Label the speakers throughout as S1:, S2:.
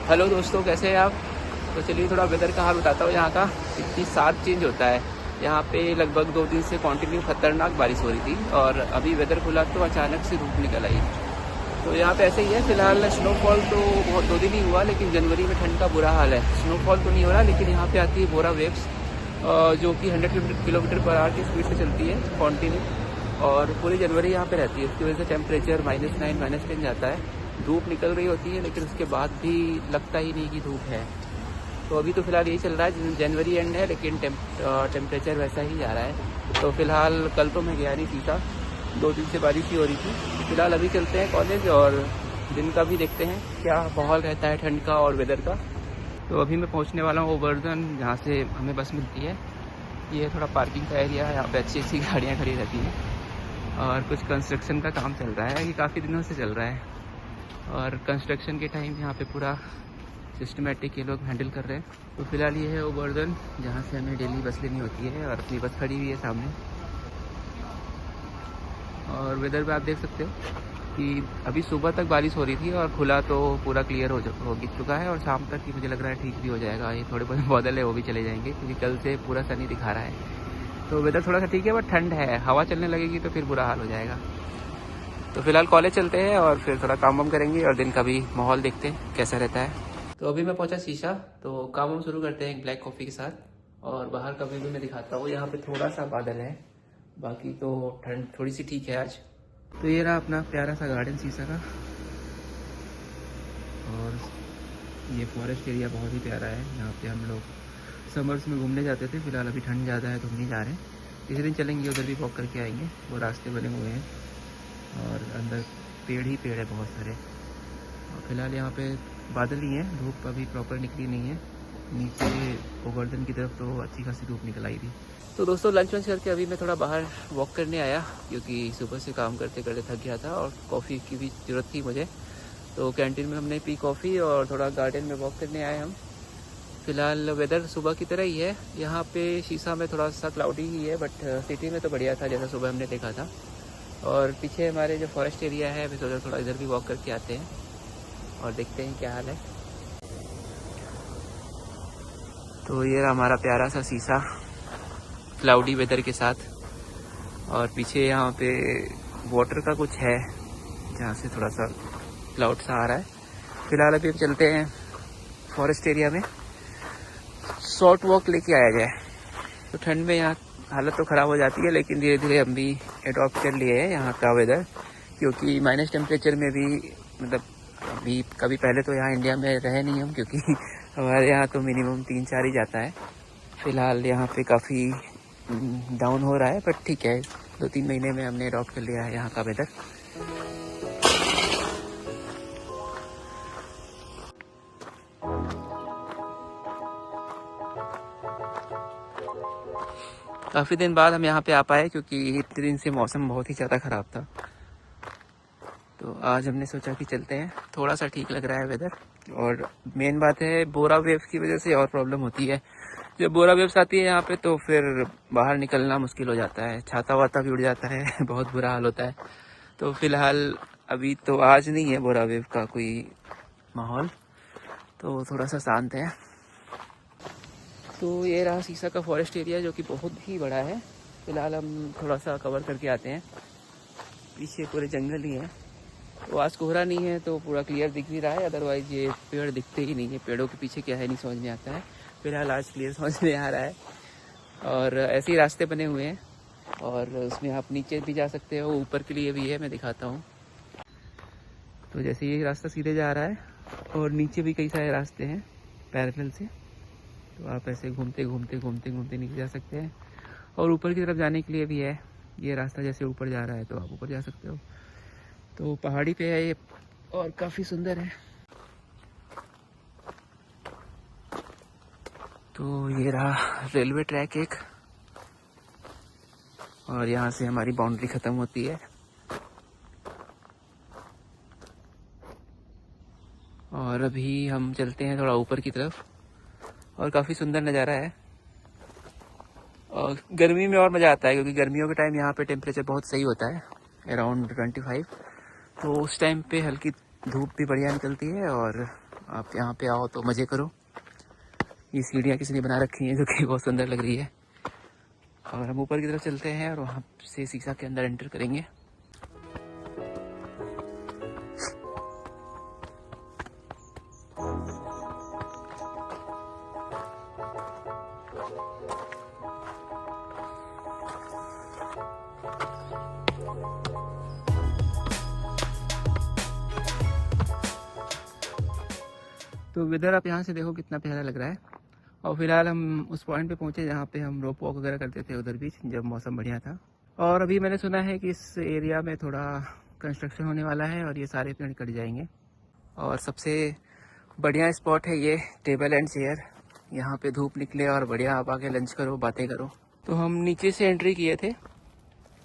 S1: Hello दोस्तों, कैसे हैं आप। तो चलिए थोड़ा वेदर का हाल बताता हूँ यहाँ का। इतनी शार्प चेंज होता है यहाँ पे। लगभग 2 दिन से कंटिन्यू खतरनाक बारिश हो रही थी और अभी वेदर खुला तो अचानक से धूप निकल आई। तो यहाँ पे ऐसे ही है फिलहाल। स्नोफॉल तो बहुत 2 दिन ही हुआ, लेकिन जनवरी में ठंड का बुरा हाल है। स्नोफॉल तो नहीं हो रहा, लेकिन यहाँ पे आती है बोरा वेव्स जो कि 100 किलोमीटर पर आवर की स्पीड से चलती है कॉन्टिन्यू, और पूरी जनवरी यहाँ पे रहती है। उसकी वजह से टेम्परेचर -9 -10 जाता है। धूप निकल रही होती है, लेकिन उसके बाद भी लगता ही नहीं कि धूप है। तो अभी तो फिलहाल यही चल रहा है, जनवरी एंड है, लेकिन टेम्परेचर वैसा ही जा रहा है। तो फिलहाल कल तो मैं गया नहीं सीधा, 2 दिन से बारिश ही हो रही थी। फिलहाल अभी चलते हैं कॉलेज और दिन का भी देखते हैं क्या माहौल रहता है ठंड का और वेदर का। तो अभी मैं पहुंचने वाला हूँ ओबर्धन, जहाँ से हमें बस मिलती है। ये थोड़ा पार्किंग का एरिया है, यहाँ पे अच्छी अच्छी गाड़ियाँ खड़ी रहती हैं और कुछ कंस्ट्रक्शन का काम चल रहा है। ये काफ़ी दिनों से चल रहा है और कंस्ट्रक्शन के टाइम यहाँ पे पूरा सिस्टमेटिक ये लोग हैंडल कर रहे हैं। तो फिलहाल ये है ओबर्धन, जहाँ से हमें डेली बस लेनी होती है और अपनी बस खड़ी हुई है सामने। और वेदर पे आप देख सकते हो कि अभी सुबह तक बारिश हो रही थी और खुला तो पूरा क्लियर हो चुका है, और शाम तक ही मुझे लग रहा है ठीक भी हो जाएगा। ये थोड़े बहुत बादल है वो भी चले जाएंगे, क्योंकि कल से पूरा सनी दिखा रहा है। तो वेदर थोड़ा सा ठीक है, बट ठंड है। हवा चलने लगेगी तो फिर बुरा हाल हो जाएगा। तो फिलहाल कॉलेज चलते हैं और फिर थोड़ा काम वाम करेंगे और दिन का भी माहौल देखते हैं कैसा रहता है। तो अभी मैं पहुंचा शीशा, तो काम वाम शुरू करते हैं एक ब्लैक कॉफ़ी के साथ। और बाहर का व्यू भी मैं दिखाता हूँ। यहाँ पे थोड़ा सा बादल है, बाकी तो ठंड थोड़ी सी ठीक है आज। तो ये रहा अपना प्यारा सा गार्डन शीशा का, और ये फॉरेस्ट एरिया बहुत ही प्यारा है। यहाँ पे हम लोग समर्स में घूमने जाते थे। फिलहाल अभी ठंड ज़्यादा है तो हम नहीं जा रहे हैं। किसी दिन चलेंगे, उधर भी वॉक करके आएंगे। वो रास्ते बने हुए हैं और अंदर पेड़ ही पेड़ है बहुत सारे। और फिलहाल यहाँ पे बादल ही है, धूप अभी प्रॉपर निकली नहीं है। नीचे गोवर्धन की तरफ तो अच्छी खासी धूप निकल आई थी। तो दोस्तों लंच वंच करके अभी मैं थोड़ा बाहर वॉक करने आया, क्योंकि सुबह से काम करते करते थक गया था और कॉफ़ी की भी ज़रूरत थी मुझे। तो कैंटीन में हमने पी कॉफ़ी और थोड़ा गार्डन में वॉक करने आए हम। फिलहाल वेदर सुबह की तरह ही है। यहाँ पे शीशा में थोड़ा सा क्लाउडी ही है, बट सिटी में तो बढ़िया था जैसा सुबह हमने देखा था। और पीछे हमारे जो फॉरेस्ट एरिया है, अभी सोचा थोड़ा इधर भी वॉक करके आते हैं और देखते हैं क्या हाल है। तो ये हमारा प्यारा सा शीशा क्लाउडी वेदर के साथ, और पीछे यहाँ पे वाटर का कुछ है जहाँ से थोड़ा सा क्लाउड सा आ रहा है। फिलहाल अभी चलते हैं फॉरेस्ट एरिया में, शॉर्ट वॉक लेके आया जाए। तो ठंड में यहाँ हालत तो ख़राब हो जाती है, लेकिन धीरे धीरे हम भी एडॉप्ट कर लिए हैं यहाँ का वेदर, क्योंकि माइनस टेम्परेचर में भी मतलब अभी कभी पहले तो यहाँ इंडिया में रहे नहीं हम, क्योंकि हमारे यहाँ तो मिनिमम 3-4 ही जाता है। फ़िलहाल यहाँ पे काफ़ी डाउन हो रहा है, बट ठीक है, 2-3 महीने में हमने अडॉप्ट कर लिया है यहाँ का वेदर। काफ़ी दिन बाद हम यहाँ पे आ पाए, क्योंकि इतने दिन से मौसम बहुत ही ज़्यादा ख़राब था। तो आज हमने सोचा कि चलते हैं, थोड़ा सा ठीक लग रहा है वेदर। और मेन बात है, बोरा वेव्स की वजह से और प्रॉब्लम होती है। जब बोरा वेव्स आती है यहाँ पे तो फिर बाहर निकलना मुश्किल हो जाता है, छाता वाता भी उड़ जाता है बहुत बुरा हाल होता है। तो फिलहाल अभी तो आज नहीं है बोरा वेव का कोई माहौल, तो थोड़ा सा शांत है। तो ये रहा शीशा का फॉरेस्ट एरिया, जो कि बहुत ही बड़ा है। फिलहाल हम थोड़ा सा कवर करके आते हैं। पीछे पूरे जंगल ही है। तो आज कोहरा नहीं है तो पूरा क्लियर दिख भी रहा है, अदरवाइज ये पेड़ दिखते ही नहीं है। पेड़ों के पीछे क्या है नहीं समझ में आता है। फिलहाल आज क्लियर समझ में आ रहा है। और ऐसे ही रास्ते बने हुए हैं, और उसमें आप नीचे भी जा सकते हो, ऊपर के लिए भी है, मैं दिखाता हूँ। तो जैसे ये रास्ता सीधे जा रहा है, और नीचे भी कई सारे रास्ते हैं पैरेलल से। तो आप ऐसे घूमते घूमते घूमते घूमते नीचे जा सकते हैं। और ऊपर की तरफ जाने के लिए भी है ये रास्ता, जैसे ऊपर जा रहा है तो आप ऊपर जा सकते हो। तो पहाड़ी पे है ये और काफ़ी सुंदर है। तो ये रहा रेलवे ट्रैक एक, और यहाँ से हमारी बाउंड्री ख़त्म होती है। और अभी हम चलते हैं थोड़ा ऊपर की तरफ, और काफ़ी सुंदर नज़ारा है। और गर्मी में और मज़ा आता है, क्योंकि गर्मियों के टाइम यहाँ पे टेम्परेचर बहुत सही होता है, अराउंड 25। तो उस टाइम पे हल्की धूप भी बढ़िया निकलती है और आप यहाँ पे आओ तो मज़े करो। ये सीढ़ियाँ किसी ने बना रखी हैं जो कि बहुत सुंदर लग रही है। और हम ऊपर की तरफ चलते हैं और वहाँ से शीशा के अंदर एंटर करेंगे। तो वेदर आप यहाँ से देखो कितना प्यारा लग रहा है। और फिलहाल हम उस पॉइंट पे पहुँचे जहाँ पे हम रोप वॉक वगैरह करते थे उधर बीच, जब मौसम बढ़िया था। और अभी मैंने सुना है कि इस एरिया में थोड़ा कंस्ट्रक्शन होने वाला है और ये सारे पेड़ कट जाएंगे। और सबसे बढ़िया स्पॉट है ये टेबल एंड चेयर। यहाँ पे धूप निकले और बढ़िया आप आके लंच करो, बातें करो। तो हम नीचे से एंट्री किए थे,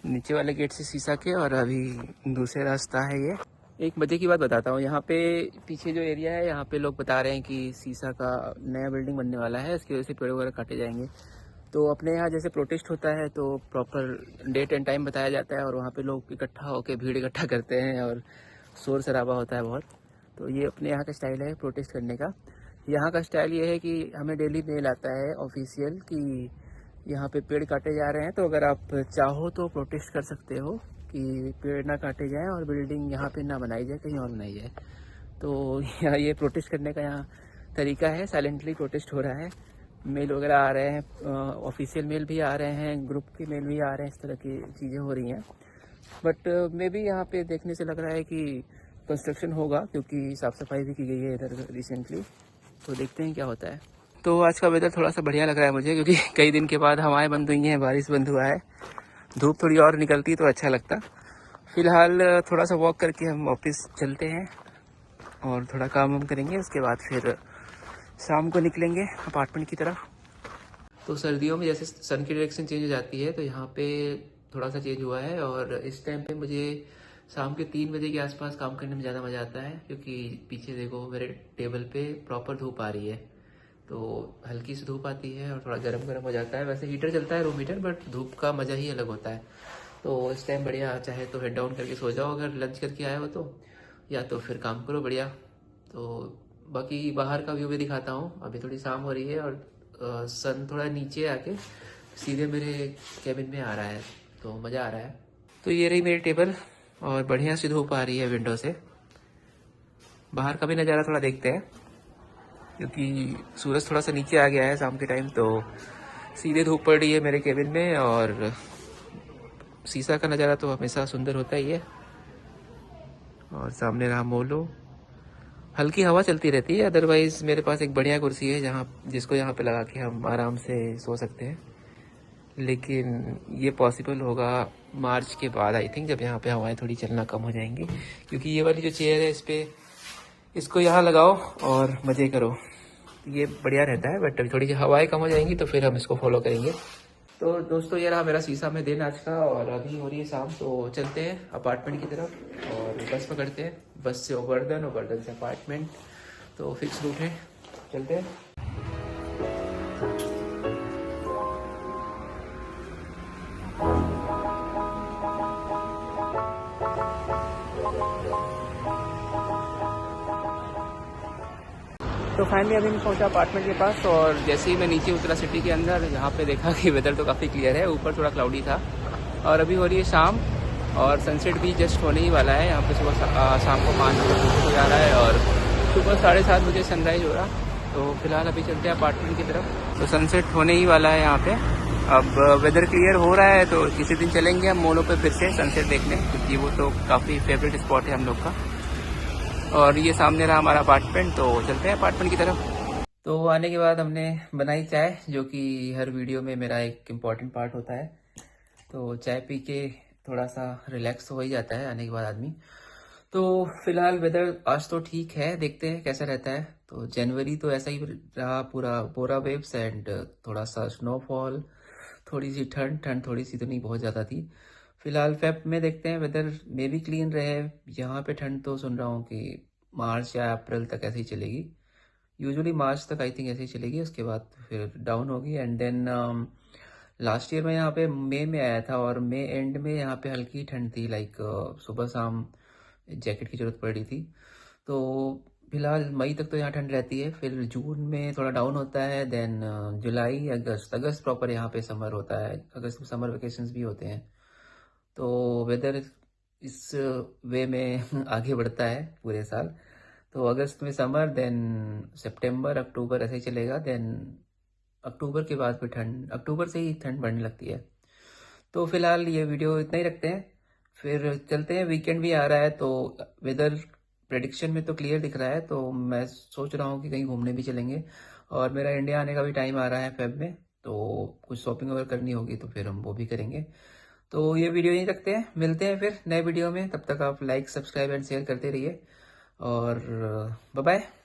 S1: नीचे वाले गेट से शीशा के, और अभी दूसरे रास्ता है ये। एक मज़े की बात बताता हूँ, यहाँ पे पीछे जो एरिया है यहाँ पे लोग बता रहे हैं कि शीशा का नया बिल्डिंग बनने वाला है, इसकी वजह से पेड़ वगैरह काटे जाएंगे। तो अपने यहाँ जैसे प्रोटेस्ट होता है तो प्रॉपर डेट एंड टाइम बताया जाता है और वहाँ पे लोग इकट्ठा होकर भीड़ इकट्ठा करते हैं और शोर शराबा होता है बहुत। तो ये अपने यहाँ का स्टाइल है प्रोटेस्ट करने का। यहाँ का स्टाइल ये है कि हमें डेली मेल आता है ऑफिशियल कि यहाँ पे पेड़ काटे जा रहे हैं, तो अगर आप चाहो तो प्रोटेस्ट कर सकते हो कि पेड़ ना काटे जाएं और बिल्डिंग यहाँ पे ना बनाई जाए, कहीं और बनाई जाए। तो ये प्रोटेस्ट करने का यहाँ तरीका है, साइलेंटली प्रोटेस्ट हो रहा है। मेल वगैरह आ रहे हैं, ऑफिशियल मेल भी आ रहे हैं, ग्रुप के मेल भी आ रहे हैं, इस तरह की चीज़ें हो रही हैं। बट मे भी यहाँ पे देखने से लग रहा है कि कंस्ट्रक्शन होगा, क्योंकि साफ़ सफाई भी की गई है इधर रिसेंटली। तो देखते हैं क्या होता है। तो आज का वेदर थोड़ा सा बढ़िया लग रहा है मुझे, क्योंकि कई दिन के बाद हवाएं बंद हुई हैं, बारिश बंद हुआ है, धूप थोड़ी और निकलती तो अच्छा लगता। फिलहाल थोड़ा सा वॉक करके हम ऑफिस चलते हैं और थोड़ा काम वाम करेंगे, उसके बाद फिर शाम को निकलेंगे अपार्टमेंट की तरफ। तो सर्दियों में जैसे सन की डायरेक्शन चेंज हो जाती है, तो यहाँ पे थोड़ा सा चेंज हुआ है और इस टाइम पे मुझे शाम के 3 बजे के आसपास काम करने में ज़्यादा मज़ा आता है, क्योंकि पीछे देखो मेरे टेबल पे प्रॉपर धूप आ रही है। तो हल्की सी धूप आती है और थोड़ा गर्म गर्म हो जाता है। वैसे हीटर चलता है, रूम हीटर, बट धूप का मज़ा ही अलग होता है। तो इस टाइम बढ़िया, चाहे तो हेड डाउन करके सो जाओ अगर लंच करके आए हो तो, या तो फिर काम करो बढ़िया। तो बाकी बाहर का व्यू भी दिखाता हूँ। अभी थोड़ी शाम हो रही है और सन थोड़ा नीचे आके सीधे मेरे कैबिन में आ रहा है, तो मज़ा आ रहा है। तो ये रही मेरी टेबल और बढ़िया सी धूप आ रही है विंडो से। बाहर का भी नज़ारा थोड़ा देखते हैं, क्योंकि सूरज थोड़ा सा नीचे आ गया है शाम के टाइम, तो सीधे धूप पड़ रही है मेरे कैबिन में। और शीशा का नज़ारा तो हमेशा सुंदर होता ही है। और सामने रहा मोलो, हल्की हवा चलती रहती है। अदरवाइज़ मेरे पास एक बढ़िया कुर्सी है जहाँ जिसको यहाँ पे लगा के हम आराम से सो सकते हैं, लेकिन ये पॉसिबल होगा मार्च के बाद आई थिंक, जब यहाँ पे हवाएं थोड़ी चलना कम हो जाएंगी। क्योंकि ये वाली जो चेयर है इसको यहाँ लगाओ और मज़े करो, ये बढ़िया रहता है। बट अभी थोड़ी हवाएं कम हो जाएंगी तो फिर हम इसको फॉलो करेंगे। तो दोस्तों ये रहा मेरा शीशा में दिन आज का, और अभी हो रही है शाम, तो चलते हैं अपार्टमेंट की तरफ और बस पकड़ते हैं। बस से ओबर्दन से अपार्टमेंट, तो फिक्स रूट है, चलते हैं। तो फाइनली अभी मैं पहुंचा अपार्टमेंट के पास, और जैसे ही मैं नीचे उतरा सिटी के अंदर, यहाँ पे देखा कि वेदर तो काफ़ी क्लियर है, ऊपर थोड़ा क्लाउडी था। और अभी हो रही है शाम और सनसेट भी जस्ट होने ही वाला है। यहाँ पे सुबह शाम को 5 बजे हो जा रहा है और सुबह 7:30 बजे सनराइज हो रहा। तो फिलहाल अभी चलते हैं अपार्टमेंट की तरफ। तो सनसेट होने ही वाला है यहाँ पे। अब वेदर क्लियर हो रहा है तो किसी दिन चलेंगे हम मोलो पे फिर से सनसेट देखने, क्योंकि वो तो काफ़ी फेवरेट स्पॉट है हम लोग का। और ये सामने रहा हमारा अपार्टमेंट, तो चलते हैं अपार्टमेंट की तरफ। तो आने के बाद हमने बनाई चाय, जो कि हर वीडियो में मेरा एक इम्पॉर्टेंट पार्ट होता है। तो चाय पी के थोड़ा सा रिलैक्स हो ही जाता है आने के बाद आदमी। तो फिलहाल वेदर आज तो ठीक है, देखते हैं कैसा रहता है। तो जनवरी तो ऐसा ही रहा पूरा, बोरा वेव्स एंड थोड़ा सा स्नोफॉल, थोड़ी सी ठंड थोड़ी सी तो नहीं, बहुत ज़्यादा थी। फिलहाल फेब में देखते हैं, वेदर में भी क्लीन रहे। यहाँ पे ठंड तो सुन रहा हूँ कि मार्च या अप्रैल तक ऐसे ही चलेगी, यूजुअली मार्च तक आई थिंक ऐसे ही चलेगी, उसके बाद फिर डाउन होगी। एंड देन लास्ट ईयर मैं यहाँ पे मई में आया था और मई एंड में यहाँ पे हल्की ठंड थी, लाइक सुबह शाम जैकेट की जरूरत पड़ रही थी। तो फिलहाल मई तक तो यहाँ ठंड रहती है, फिर जून में थोड़ा डाउन होता है, देन जुलाई अगस्त, अगस्त प्रॉपर यहाँ पे समर होता है, अगस्त में समर वेकेशंस भी होते हैं। तो वेदर इस वे में आगे बढ़ता है पूरे साल। तो अगस्त में समर, देन सितंबर अक्टूबर ऐसे ही चलेगा, देन अक्टूबर के बाद फिर ठंड, अक्टूबर से ही ठंड बढ़ने लगती है। तो फिलहाल ये वीडियो इतना ही रखते हैं, फिर चलते हैं, वीकेंड भी आ रहा है तो वेदर प्रेडिक्शन में तो क्लियर दिख रहा है, तो मैं सोच रहा हूँ कि कहीं घूमने भी चलेंगे। और मेरा इंडिया आने का भी टाइम आ रहा है फेब में, तो कुछ शॉपिंग वगैरह करनी होगी तो फिर हम वो भी करेंगे। तो ये वीडियो यहीं रखते हैं, मिलते हैं फिर नए वीडियो में, तब तक आप लाइक सब्सक्राइब एंड शेयर करते रहिए और बाय बाय।